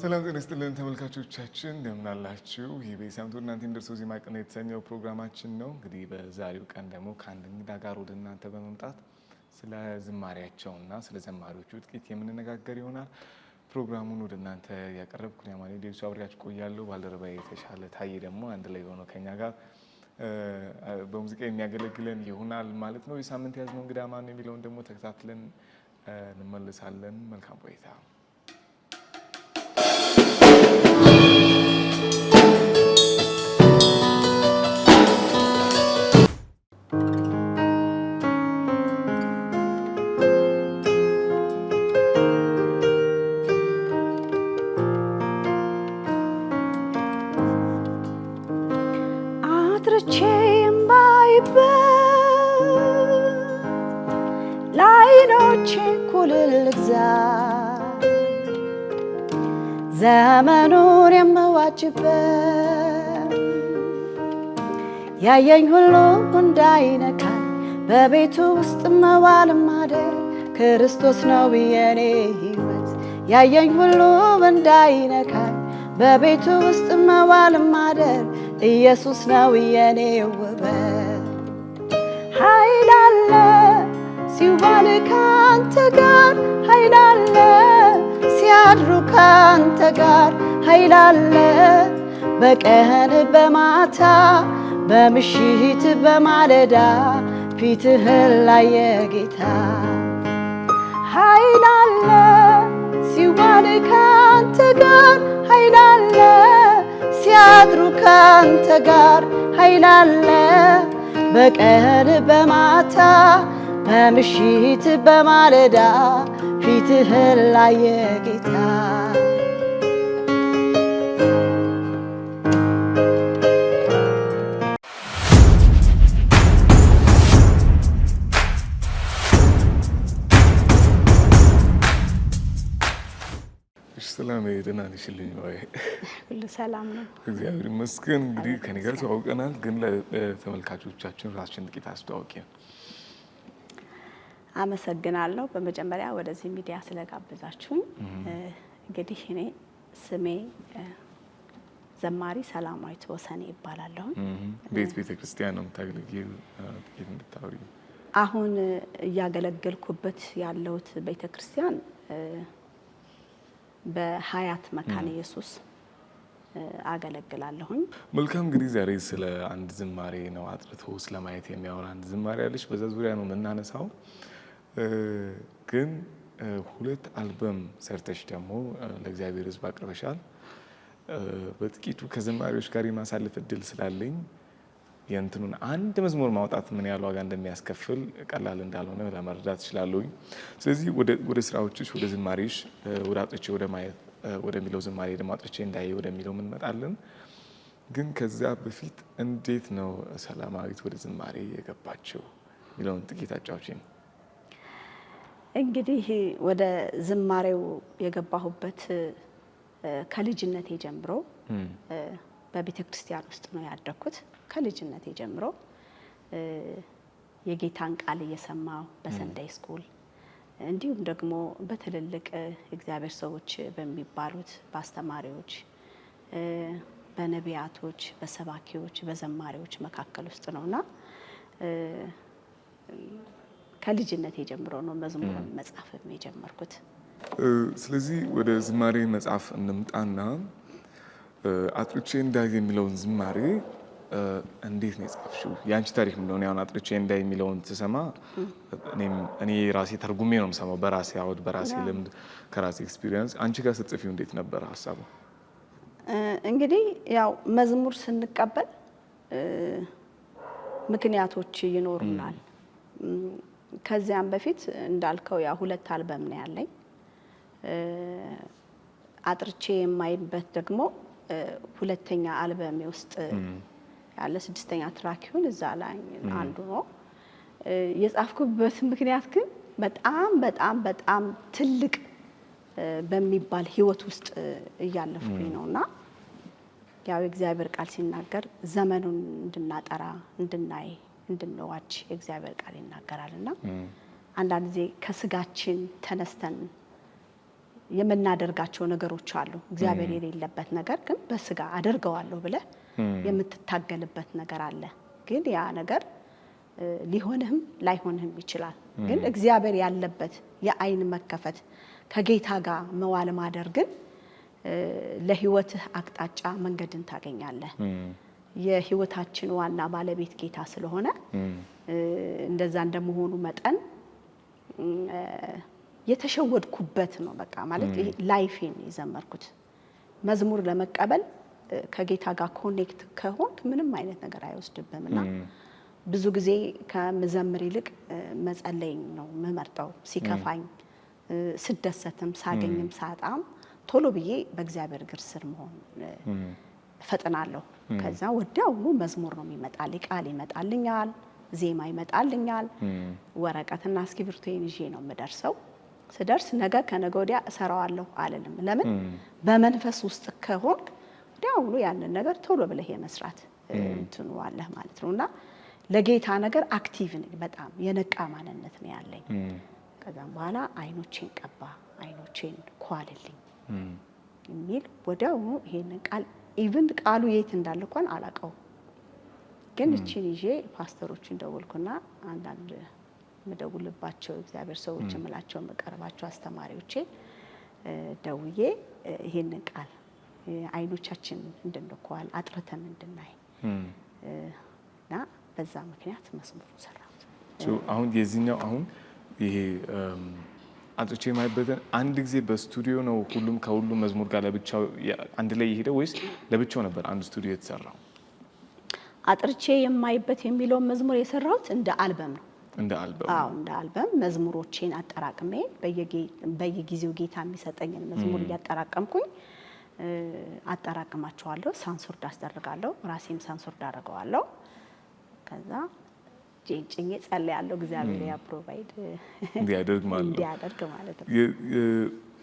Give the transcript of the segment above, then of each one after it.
ሰላም ጤና ይስጥልን ተመልካቾቻችን እንደምን አላችሁ? ይህ በሳምንቱ እናንተ እንደርሶ ዜማ ቀን የተሰኘው ፕሮግራማችን ነው። እንግዲህ በዛሬው ቀን ደግሞ ከአንድ እንግዳ ጋር ወደ እናንተ በመምጣት ስለ ዝማሬያቸውና ስለ ዘማሪዎቹ ጥቂት የምንነጋገር ይሆናል። ፕሮግራሙን ወደ እናንተ ያቀረብኩት ያማኔ ዴቪስ አብሬያችሁ ቆያለሁ። ባልደረባዬ የተሻለ ታዬ ደግሞ አንድ ላይ ሆኖ ከኛ ጋር በሙዚቃ የሚያገለግለን ይሆናል ማለት ነው። የሳምንት ያዝነው እንግዳ ማን ነው የሚለውን ደግሞ ተከታትለን እንመልሳለን። መልካም ቆይታ። ዘመኑን የምዋጅበት ያየኝ ሁሉ እንዳይነካኝ በቤቱ ውስጥ መዋል ማደር ክርስቶስ ነው የኔ ሕይወት። ያየኝ ሁሉ እንዳይነካኝ በቤቱ ውስጥ መዋል ማደር ኢየሱስ ነው የኔ ውበት። ኃይል አለ ሲዋል ካንተ ጋር ኃይል አለ ሲያድሩ ካንተ ጋር ኃይል አለ በቀን በማታ በምሽት በማለዳ ፊትህን ላየ ጌታ። ኃይል አለ ሲዋል ካንተ ጋር ኃይል አለ ሲያድሩ ካንተ ጋር ኃይል አለ በቀን በማታ በምሽት በማለዳ ፊትህን ላየ ጌታ። ሰላም ደህና ነሽልኝ ወይ? ሁሉ ሰላም ነው እግዚአብሔር ይመስገን። እንግዲህ ከኔ ጋር ተዋውቀናል፣ ግን ለተመልካቾቻችን ራስሽን ጥቂት አስተዋውቂ። አመሰግናለሁ በመጀመሪያ ወደዚህ ሚዲያ ስለጋበዛችሁኝ። እንግዲህ እኔ ስሜ ዘማሪ ሰላማዊት ወሰኔ ይባላለሁ። ቤተ ክርስቲያን ነው የምታገለግዪው? ጥቂት እንድታወሪ። አሁን እያገለገልኩበት ያለሁት ቤተ ክርስቲያን በሀያት መካነ ኢየሱስ አገለግላለሁኝ። መልካም። እንግዲህ ዛሬ ስለ አንድ ዝማሬ ነው አጥርቶ ስለማየት የሚያወራ አንድ ዝማሬ አለሽ። በዛ ዙሪያ ነው የምናነሳው። ግን 2 አልበም ሰርተሽ ደግሞ ለእግዚአብሔር ሕዝብ አቅርበሻል። በጥቂቱ ከዝማሬዎች ጋር የማሳለፍ እድል ስላለኝ የእንትኑን አንድ መዝሙር ማውጣት ምን ያህል ዋጋ እንደሚያስከፍል ቀላል እንዳልሆነ ለመረዳት እችላለሁኝ። ስለዚህ ወደ ስራዎችሽ፣ ወደ ዝማሬሽ፣ ወደ አጥርቼ ወደ ማየት ወደሚለው ዝማሬ ደግሞ አጥርቼ እንዳየ ወደሚለው እንመጣለን። ግን ከዛ በፊት እንዴት ነው ሰላማዊት ወደ ዝማሬ የገባችው የሚለውን ጥቂት አጫውቺኝ። እንግዲህ ወደ ዝማሬው የገባሁበት ከልጅነቴ ጀምሮ በቤተ ክርስቲያን ውስጥ ነው ያደግኩት። ከልጅነቴ ጀምሮ የጌታን ቃል እየሰማሁ በሰንዳይ ስኩል እንዲሁም ደግሞ በትልልቅ እግዚአብሔር ሰዎች በሚባሉት በአስተማሪዎች፣ በነቢያቶች፣ በሰባኪዎች፣ በዘማሪዎች መካከል ውስጥ ነውና ከልጅነቴ ጀምሮ ነው መዝሙር መጻፍ የጀመርኩት። ስለዚህ ወደ ዝማሬ መጻፍ እንምጣና አጥርቼ እንዳይ የሚለውን ዝማሬ እንዴት ነው የጻፍሽው? የአንቺ ታሪክ ምንድነው? እኔ አሁን አጥርቼ እንዳይ የሚለውን ስሰማ እኔ ራሴ ተርጉሜ ነው የምሰማው፣ በራሴ አውድ፣ በራሴ ልምድ፣ ከራሴ ኤክስፒሪየንስ። አንቺ ጋር ስትጽፊው እንዴት ነበር ሀሳቡ? እንግዲህ ያው መዝሙር ስንቀበል ምክንያቶች ይኖሩናል። ከዚያም በፊት እንዳልከው ያው 2 አልበም ነው ያለኝ። አጥርቼ የማይበት ደግሞ 2ኛ አልበሜ ውስጥ ያለ 6ኛ ትራክ ይሁን እዛ ላይ አንዱ ነው። የጻፍኩበት ምክንያት ግን በጣም ትልቅ በሚባል ህይወት ውስጥ እያለፍኩኝ ነውና ያው የእግዚአብሔር ቃል ሲናገር ዘመኑን እንድናጠራ እንድናይ እንድንዋጅ የእግዚአብሔር ቃል ይናገራልና አንዳንድ ጊዜ ከስጋችን ተነስተን የምናደርጋቸው ነገሮች አሉ። እግዚአብሔር የሌለበት ነገር ግን በስጋ አደርገዋለሁ ብለህ የምትታገልበት ነገር አለ። ግን ያ ነገር ሊሆንህም ላይሆንህም ይችላል። ግን እግዚአብሔር ያለበት የአይን መከፈት ከጌታ ጋር መዋል ማደር ግን ለህይወትህ አቅጣጫ መንገድን ታገኛለህ። የህይወታችን ዋና ባለቤት ጌታ ስለሆነ እንደዛ እንደመሆኑ መጠን የተሸወድኩበት ነው። በቃ ማለት ይሄ ላይፌን የዘመርኩት መዝሙር ለመቀበል ከጌታ ጋር ኮኔክት ከሆንክ ምንም አይነት ነገር አይወስድብህምና ብዙ ጊዜ ከምዘምር ይልቅ መጸለይ ነው የምመርጠው። ሲከፋኝ፣ ስደሰትም፣ ሳገኝም ሳጣም ቶሎ ብዬ በእግዚአብሔር እግር ስር መሆን ፈጥናለሁ። ከዛ ወዲያውኑ መዝሙር ነው የሚመጣልኝ፣ ቃል ይመጣልኛል፣ ዜማ ይመጣልኛል። ወረቀትና እስክሪብቶዬን ይዤ ነው የምደርሰው። ስደርስ ነገ ከነገ ወዲያ እሰራዋለሁ አልልም። ለምን? በመንፈስ ውስጥ ከሆንክ ወዲያውኑ ያንን ነገር ቶሎ ብለህ የመስራት እንትኑ አለህ ማለት ነውና ለጌታ ነገር አክቲቭ ነኝ። በጣም የነቃ ማንነት ነው ያለኝ። ከዛም በኋላ አይኖቼን ቀባ፣ አይኖቼን ኳልልኝ የሚል ወዲያውኑ ይሄንን ቃል ኢቭን ቃሉ የት እንዳለ እንኳን አላውቀውም። ግን እቺን ይዤ ፓስተሮችን ደወልኩና አንዳንድ መደውልባቸው እግዚአብሔር ሰዎች እምላቸው መቀርባቸው አስተማሪዎቼ ደውዬ ይሄንን ቃል አይኖቻችን እንድንኳል አጥርተን እንድናይ እና በዛ ምክንያት መዝሙሩ ሰራሁት። አሁን የዚህኛው አሁን ይሄ አጥርቼ የማይበትን አንድ ጊዜ በስቱዲዮ ነው ሁሉም ከሁሉም መዝሙር ጋር ለብቻው አንድ ላይ የሄደው ወይስ ለብቻው ነበር አንድ ስቱዲዮ የተሰራው? አጥርቼ የማይበት የሚለውን መዝሙር የሰራሁት እንደ አልበም ነው። እንደ አልበም? አዎ እንደ አልበም መዝሙሮቼን አጠራቅሜ በየጊዜው ጌታ የሚሰጠኝን መዝሙር እያጠራቀምኩኝ አጠራቅማቸዋለሁ። ሳንሱርድ አስደርጋለሁ፣ ራሴም ሳንሱርድ አደርገዋለሁ። ከዛ ጭኜ ጸልያለሁ እግዚአብሔር ያፕሮቫይድ እንዲያደርግ ማለት ነው።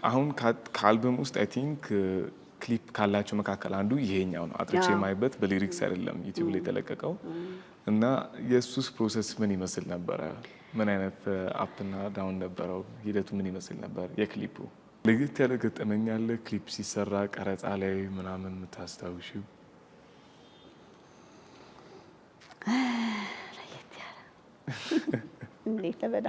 አሁን ከአልበም ውስጥ አይ ቲንክ ክሊፕ ካላቸው መካከል አንዱ ይሄኛው ነው። አጥርቼ የማይበት በሊሪክስ አይደለም ዩቲዩብ ላይ የተለቀቀው እና የሱስ ፕሮሰስ ምን ይመስል ነበረ? ምን አይነት አፕና ዳውን ነበረው? ሂደቱ ምን ይመስል ነበር? የክሊፑ ለየት ያለ ገጠመኝ አለ? ክሊፕ ሲሰራ ቀረጻ ላይ ምናምን የምታስታውሺው? ለየት ያለ እንዴት ተበዳ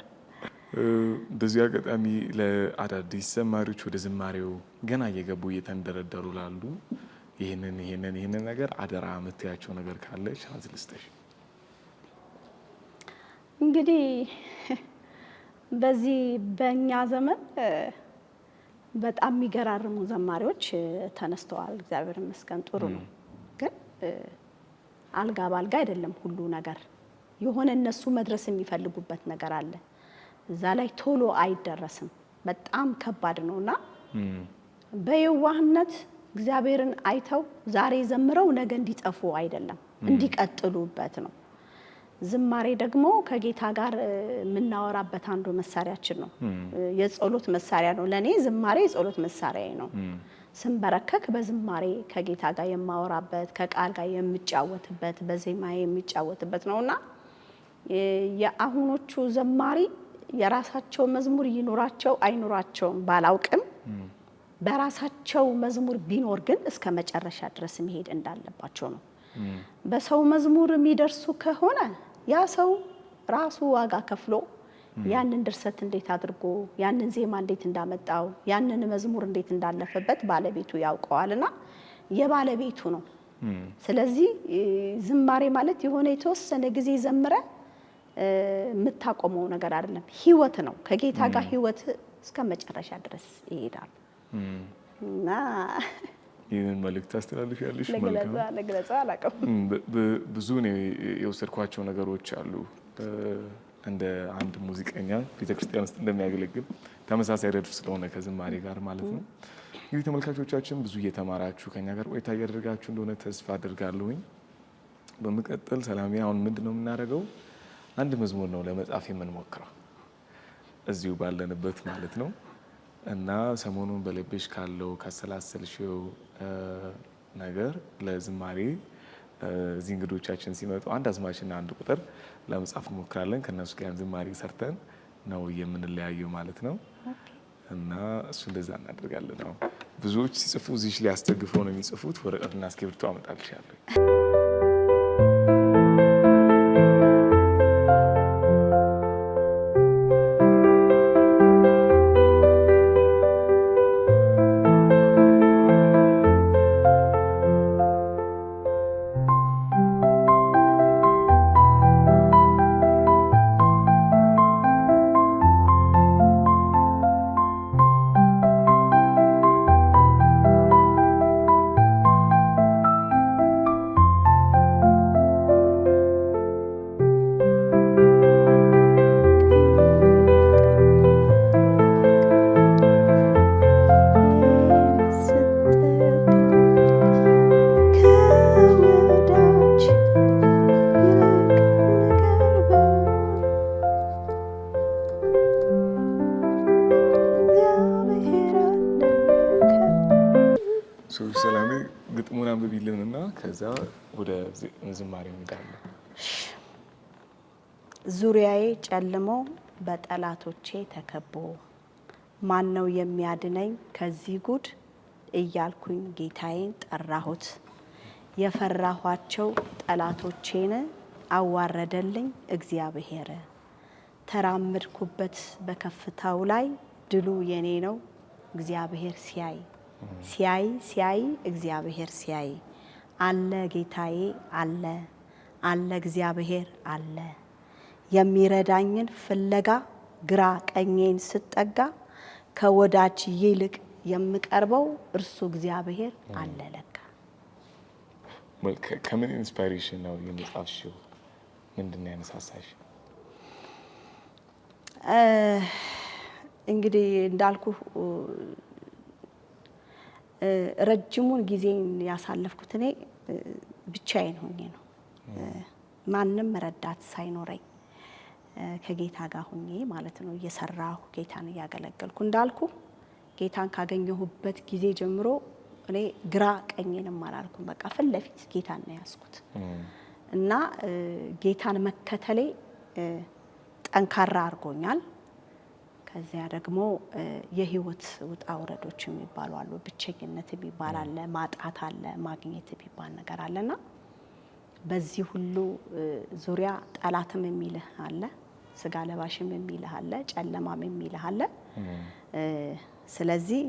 በዚህ አጋጣሚ ለአዳዲስ ዘማሪዎች ወደ ዝማሬው ገና እየገቡ እየተንደረደሩ ላሉ ይህንን ነገር አደራ የምትያቸው ነገር ካለ ቻንስ ልስጥሽ። እንግዲህ በዚህ በእኛ ዘመን በጣም የሚገራርሙ ዘማሪዎች ተነስተዋል። እግዚአብሔር ይመስገን ጥሩ ነው። ግን አልጋ ባልጋ አይደለም ሁሉ ነገር። የሆነ እነሱ መድረስ የሚፈልጉበት ነገር አለ። እዛ ላይ ቶሎ አይደረስም። በጣም ከባድ ነውና በየዋህነት እግዚአብሔርን አይተው ዛሬ ዘምረው ነገ እንዲጠፉ አይደለም እንዲቀጥሉበት ነው። ዝማሬ ደግሞ ከጌታ ጋር የምናወራበት አንዱ መሳሪያችን ነው። የጸሎት መሳሪያ ነው። ለኔ ዝማሬ የጸሎት መሳሪያዬ ነው። ስንበረከክ በዝማሬ ከጌታ ጋር የማወራበት፣ ከቃል ጋር የምጫወትበት፣ በዜማ የሚጫወትበት ነውና የአሁኖቹ ዘማሪ የራሳቸው መዝሙር ይኖራቸው አይኖራቸውም ባላውቅም በራሳቸው መዝሙር ቢኖር ግን እስከ መጨረሻ ድረስ መሄድ እንዳለባቸው ነው። በሰው መዝሙር የሚደርሱ ከሆነ ያ ሰው ራሱ ዋጋ ከፍሎ ያንን ድርሰት እንዴት አድርጎ ያንን ዜማ እንዴት እንዳመጣው ያንን መዝሙር እንዴት እንዳለፈበት ባለቤቱ ያውቀዋልና የባለቤቱ ነው። ስለዚህ ዝማሬ ማለት የሆነ የተወሰነ ጊዜ ዘምረ የምታቆመው ነገር አይደለም፣ ህይወት ነው። ከጌታ ጋር ህይወት እስከ መጨረሻ ድረስ ይሄዳል እና ይህንን መልእክት አስተላልፊያለሽ? ለግለጻ አላውቅም። ብዙ ነው የወሰድኳቸው ነገሮች አሉ። እንደ አንድ ሙዚቀኛ ቤተክርስቲያን ውስጥ እንደሚያገለግል ተመሳሳይ ረድፍ ስለሆነ ከዝማሬ ጋር ማለት ነው። እንግዲህ ተመልካቾቻችን ብዙ እየተማራችሁ ከኛ ጋር ቆይታ እያደረጋችሁ እንደሆነ ተስፋ አድርጋለሁኝ። በመቀጠል ሰላሜ አሁን ምንድነው የምናደርገው? አንድ መዝሙር ነው ለመጻፍ የምንሞክረው እዚሁ ባለንበት ማለት ነው እና ሰሞኑን በልብሽ ካለው ካሰላሰልሽው ነገር ለዝማሬ እዚህ እንግዶቻችን ሲመጡ አንድ አዝማችና አንድ ቁጥር ለመጻፍ እንሞክራለን። ከነሱ ጋር ዝማሬ ሰርተን ነው የምንለያየው ማለት ነው። እና እሱ እንደዛ እናደርጋለን። ነው ብዙዎች ሲጽፉ እዚህ ላይ አስደግፈው ነው የሚጽፉት። ወረቀትና እስክሪብቶ አመጣልሻለሁ። ሰላሜ ግጥሙን አንብቢልንና ከዛ ወደ ዝማሬው እንሄዳለን። ዙሪያዬ ጨልሞ በጠላቶቼ ተከቦ ማነው የሚያድነኝ ከዚህ ጉድ እያልኩኝ ጌታዬን ጠራሁት። የፈራኋቸው ጠላቶቼን አዋረደልኝ እግዚአብሔር። ተራመድኩበት በከፍታው ላይ ድሉ የኔ ነው እግዚአብሔር ሲያይ ሲያይ ሲያይ እግዚአብሔር ሲያይ አለ ጌታዬ አለ አለ እግዚአብሔር አለ። የሚረዳኝን ፍለጋ ግራ ቀኜን ስጠጋ ከወዳጅ ይልቅ የምቀርበው እርሱ እግዚአብሔር አለ ለካ። ከምን ኢንስፓይሬሽን ነው የመጻፍሽው? ምንድነው ያነሳሳሽ? እንግዲህ እንዳልኩ ረጅሙን ጊዜን ያሳለፍኩት እኔ ብቻዬን ሆኜ ነው። ማንም ረዳት ሳይኖረኝ ከጌታ ጋር ሆኜ ማለት ነው እየሰራሁ ጌታን እያገለገልኩ። እንዳልኩ ጌታን ካገኘሁበት ጊዜ ጀምሮ እኔ ግራ ቀኝንም አላልኩም። በቃ ፊት ለፊት ጌታን ነው ያዝኩት እና ጌታን መከተሌ ጠንካራ አድርጎኛል። ከዚያ ደግሞ የህይወት ውጣ ውረዶች የሚባሉ አሉ። ብቸኝነት የሚባል አለ፣ ማጣት አለ፣ ማግኘት የሚባል ነገር አለና በዚህ ሁሉ ዙሪያ ጠላትም የሚልህ አለ፣ ስጋ ለባሽም የሚልህ አለ፣ ጨለማም የሚልህ አለ። ስለዚህ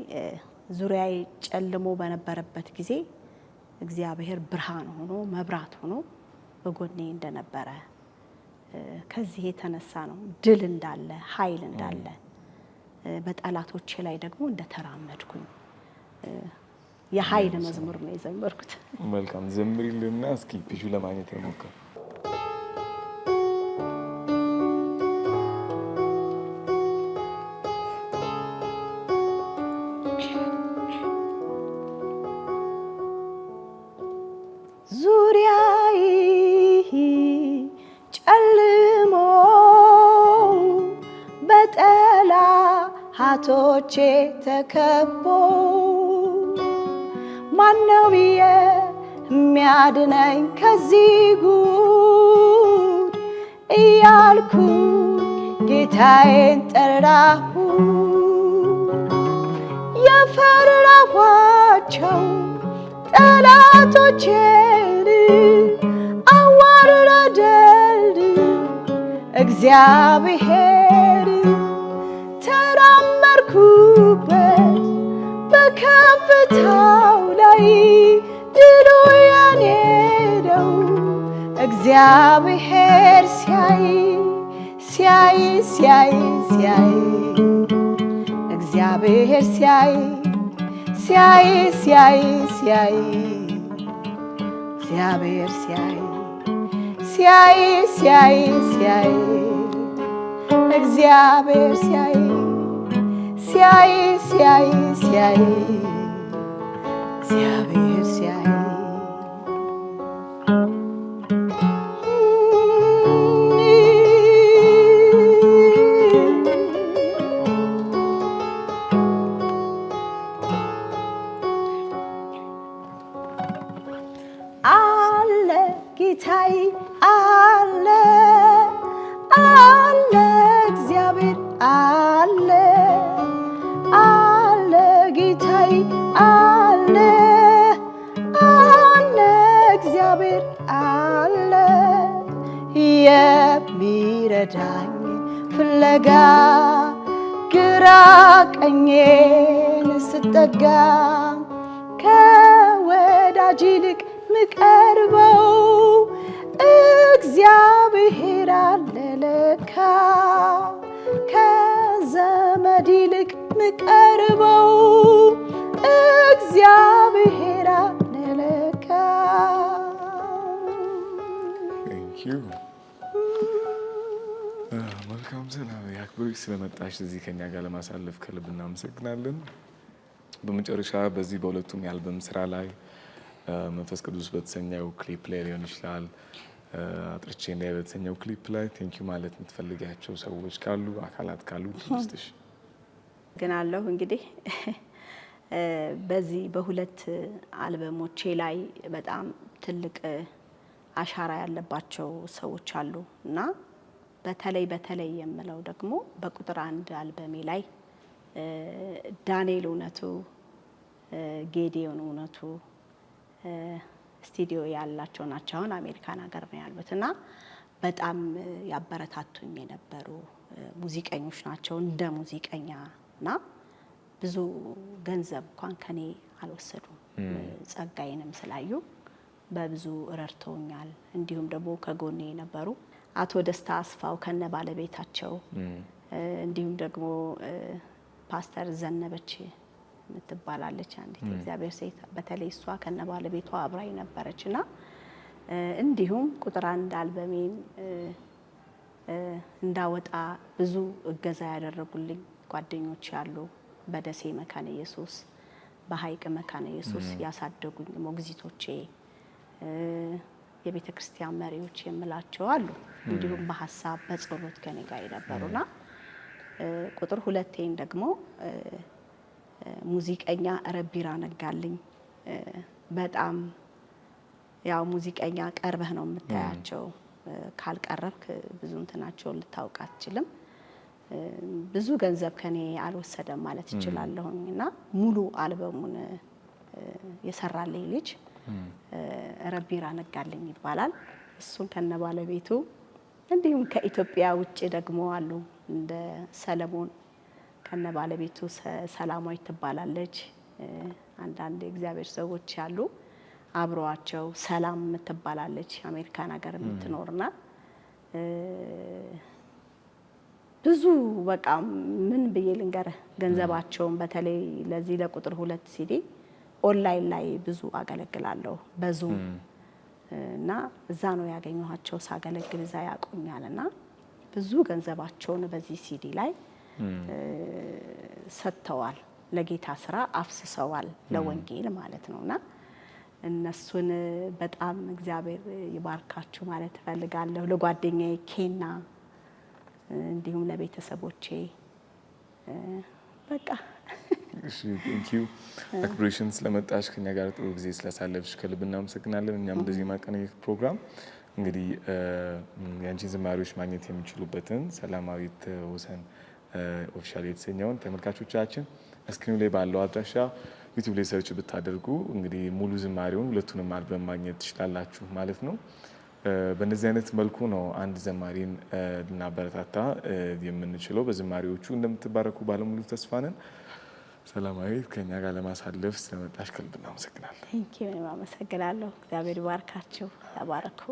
ዙሪያዬ ጨልሞ በነበረበት ጊዜ እግዚአብሔር ብርሃን ሆኖ መብራት ሆኖ በጎኔ እንደነበረ ከዚህ የተነሳ ነው ድል እንዳለ ኃይል እንዳለ በጠላቶቼ ላይ ደግሞ እንደተራመድኩኝ የኃይል መዝሙር ነው የዘመርኩት። መልካም ዘምሪልና እስኪ ፒጁ ለማግኘት እንሞክር። ዙሪያዬ ጨልሞ በጠላቶቼ ተከቦ ማነው የሚያድነኝ ከዚህ ጉድ እያልኩ ጌታዬን ጠራሁ። የፈራኋቸው ጠላቶቼን አዋረደልኝ እግዚአብሔር። ተራመድኩበት በከፍታው ላይ ድሉ የኔ ነው እግዚአብሔር ሲያይ ሲያይ ሲያይ ሲያይ እግዚአብሔር ሲያይ ሲያይ ሲያይ ሲያይ እግዚአብሔር ሲያይ ሲያይ ሲያይ ሲያይ እግዚአብሔር ሲያይ ሲያይ ሲያይ ሲያይ እግዚአብሔር ሲያይ አለ ጌታዬ አለ አለ እግዚአብሔር አለ መከታዬ አለ አለ እግዚአብሔር አለ የሚረዳኝ ፍለጋ ግራ ቀኜን ስጠጋ ከወዳጅ ይልቅ ምቀርበው እግዚአብሔር አለ ለካ ከዘመድ ይልቅ ምቀርበው እግዚአብሔር አለ ለካ። መልካም ሰላም ያክብርሽ ስለመጣሽ እዚህ ከኛ ጋር ለማሳለፍ ከልብ እናመሰግናለን። በመጨረሻ በዚህ በሁለቱም የአልበም ስራ ላይ መንፈስ ቅዱስ በተሰኘው ክሊፕ ላይ ሊሆን ይችላል አጥርቼ እንዳይ በተሰኘው ክሊፕ ላይ ቴንኪዩ ማለት የምትፈልጊያቸው ሰዎች ካሉ አካላት ካሉ ትንስትሽ ግን አለሁ እንግዲህ በዚህ በሁለት አልበሞቼ ላይ በጣም ትልቅ አሻራ ያለባቸው ሰዎች አሉ እና በተለይ የምለው ደግሞ በቁጥር 1 አልበሜ ላይ ዳንኤል እውነቱ፣ ጌዲዮን እውነቱ ስቱዲዮ ያላቸው ናቸው። አሁን አሜሪካን ሀገር ነው ያሉት እና በጣም ያበረታቱኝ የነበሩ ሙዚቀኞች ናቸው እንደ ሙዚቀኛ እና ብዙ ገንዘብ እንኳን ከኔ አልወሰዱም። ጸጋዬንም ስላዩ በብዙ ረድተውኛል። እንዲሁም ደግሞ ከጎኔ የነበሩ አቶ ደስታ አስፋው ከነ ባለቤታቸው እንዲሁም ደግሞ ፓስተር ዘነበች የምትባላለች አንዲት እግዚአብሔር ሴት በተለይ እሷ ከነ ባለቤቷ አብራኝ ነበረችና እንዲሁም ቁጥር 1 አልበሜን እንዳወጣ ብዙ እገዛ ያደረጉልኝ ጓደኞች ያሉ በደሴ መካነ ኢየሱስ በሐይቅ መካነ ኢየሱስ ያሳደጉኝ ሞግዚቶቼ የቤተ ክርስቲያን መሪዎች የምላቸው አሉ። እንዲሁም በሐሳብ በጸሎት ከኔ ጋር የነበሩና ቁጥር 2ን ደግሞ ሙዚቀኛ ረቢራ ነጋልኝ በጣም ያው ሙዚቀኛ ቀርበህ ነው የምታያቸው ካልቀረብክ ብዙ እንትናቸውን ልታውቅ አትችልም። ብዙ ገንዘብ ከኔ አልወሰደም ማለት ይችላለሁና ሙሉ አልበሙን የሰራልኝ ልጅ ረቢራ ነጋልኝ ይባላል። እሱን ከነ ባለቤቱ እንዲሁም ከኢትዮጵያ ውጭ ደግሞ አሉ እንደ ሰለሞን ከነ ባለቤቱ ሰላማዊት ትባላለች። አንዳንድ እግዚአብሔር ሰዎች ያሉ አብረዋቸው ሰላም የምትባላለች አሜሪካን ሀገር የምትኖርና ብዙ በቃ ምን ብዬ ልንገርህ ገንዘባቸውን በተለይ ለዚህ ለቁጥር 2 ሲዲ ኦንላይን ላይ ብዙ አገለግላለሁ በዙም እና እዛ ነው ያገኘኋቸው። ሳገለግል እዛ ያቆኛልና ብዙ ገንዘባቸውን በዚህ ሲዲ ላይ ሰጥተዋል፣ ለጌታ ስራ አፍስሰዋል፣ ለወንጌል ማለት ነውና እነሱን በጣም እግዚአብሔር ይባርካችሁ ማለት እፈልጋለሁ። ለጓደኛዬ ኬና እንዲሁም ለቤተሰቦቼ በቃ እሺ ቴንኪው አክብሬሽን ስለመጣሽ ከኛ ጋር ጥሩ ጊዜ ስላሳለፍሽ ከልብ እናመሰግናለን። እኛም እንደዚህ ማቀናየት ፕሮግራም እንግዲህ የአንቺን ዝማሬዎች ማግኘት የሚችሉበትን ሰላማዊት ወሰን ኦፊሻል የተሰኘውን ተመልካቾቻችን ስክሪኑ ላይ ባለው አድራሻ ዩቲዩብ ላይ ሰርች ብታደርጉ እንግዲህ ሙሉ ዝማሬውን ሁለቱንም አልበም ማግኘት ትችላላችሁ ማለት ነው። በእነዚህ አይነት መልኩ ነው አንድ ዘማሪን ልናበረታታ የምንችለው። በዝማሬዎቹ እንደምትባረኩ ባለሙሉ ተስፋ ነን። ሰላማዊት ከኛ ጋር ለማሳለፍ ስለመጣሽ ከልብ እናመሰግናለን። ቴንኪው አመሰግናለሁ። እግዚአብሔር ይባርካችሁ። ተባረኩ።